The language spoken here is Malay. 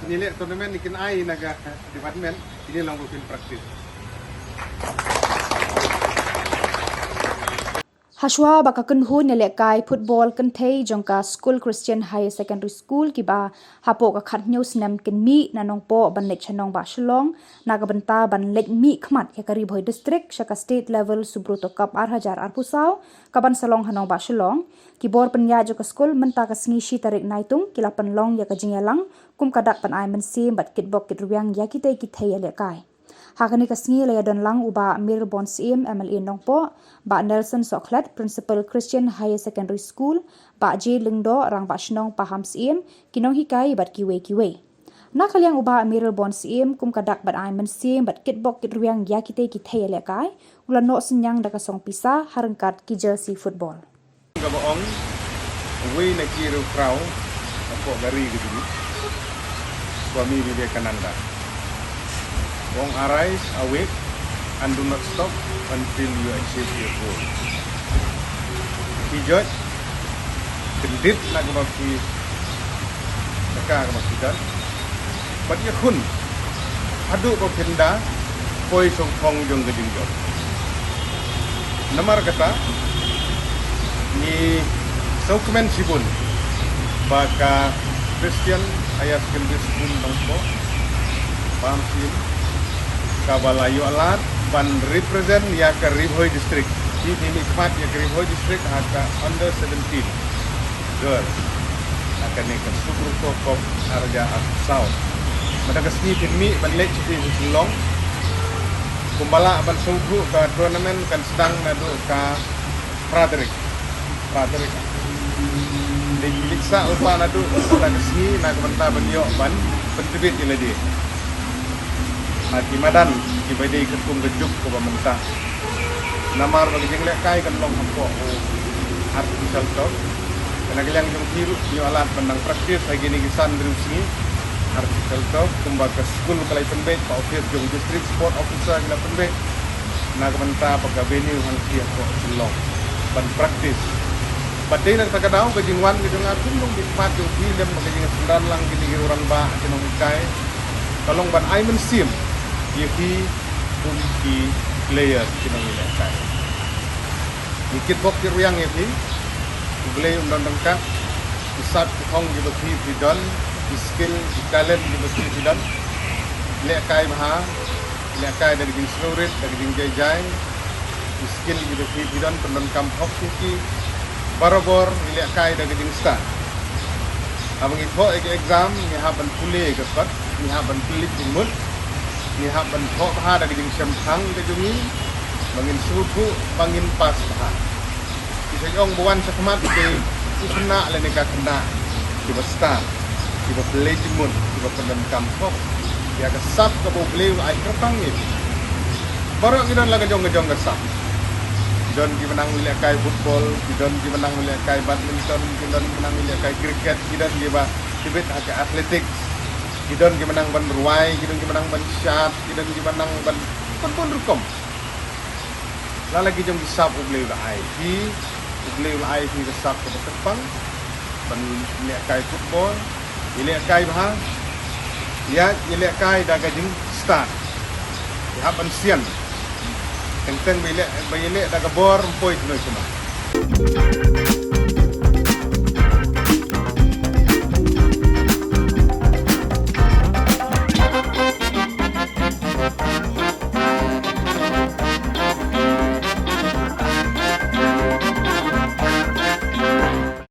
nilai turnamen ikin ai naga departemen ini lang bukin praktis. Haswa baka kunhu nile kai football kan thei jongka school Christian Higher Secondary School ki ba hapo ka khat news nam kin mi nanong po ban lek chanong ba shlong naga banta ban lek mi khmat ya kari bhoi district shaka state level subruto cup 8000 arpusau kaban salong hanong ba shlong ki bor penya joka school menta ka sngi shi tarik naitung kila pan long ya ka jingyalang kum kadak pan ai man sim bat kitbok kit ruang ya ki thei ya le kai Hakani kasngi laya don lang uba Mir Bonsim MLA Nongpo, ba Nelson Soklet Principal Christian Higher Secondary School, ba J Lingdo rang ba Shnong Paham Sim, kinong hikai bat kiwe. Nakaliang uba Mir Bonsim kum kadak bat ay man sim bat kitbok kitruang ya kite lekai, ulan no senyang dakasong pisa harengkat ki jersey football. Kabaong, uwi na kiro krau, ako gari gitu. Suami dia kananda. Wong arise awake and do not stop until you achieve your goal. Kijot, kendit na kumaki nakakamakitan. Ba't yakun, hadu ko kenda, koi song kong yung gadingjot. Namar kata, ni Saukumen Sibun, baka Christian Higher Secondary School Nongpo, paham sih? Kabalayu alat ban represent ya ke Ribhoi district. Di nikmat ya ke Ribhoi district haka under 17 girls. Akan ni ke Subruto Kop Arja South. Mada kesni timi ban lek ci Silong. Kumbala ban subru ke tournament kan sedang nadu ke Frederick. Di Liksa upa nadu pada kesni nak benta benyo ban pentibit ile di. Hati madan ibadai ketum gejuk ko pemerintah namar bagi jeng lekai kan long hampo artificial talk kana gelang jong tiru yo alat pandang praktis lagi ni gisan drusi artificial talk kumbaga school kalai penbet pa office jong district sport officer kala penbet na pemerintah pagabeni hang sia ko silong pan praktis badai nang tagadaw ka jingwan gidong atun long dikmat yo film bagi jeng sendan lang gini orang ba tinong kai kalong ban aimen sim yaki kunci player kinong ilakai. Dikit bok kiruyang yaki, uglay undang-undang isat kong gibati pidon, skill, talent gibati pidon, ilakai maha, ilakai dari gin slurit, dari gin jay, skill gibati pidon, pendon kampok yaki, barobor ilakai dari gin star. Abang ito exam, nihaban puli kepat, nihaban pilit imut, niha bentok ha dari jeng sempang ke jungi bangin suku bangin pas ha bisa jong buan sakmat ke usna le neka kena di bestar di belejimun di pendem kampok ya kesap ke bobleu ai kertang ni baru kita lagi jong kesap don di menang wilayah kai football don di menang wilayah kai badminton don menang wilayah kai cricket don di ba tibet agak atletik Gidon gimanang ban berwai, gidon gimanang ban syat, gidon gimanang ban pun rukom. Lagi jom disap ubleu lai, ubleu lai hi disap ke Tepang, ban lihat kai football, lihat kai bah, ya lihat kai daga jing start. Ya ban sian. Teng-teng lihat daga bor poin noi semua.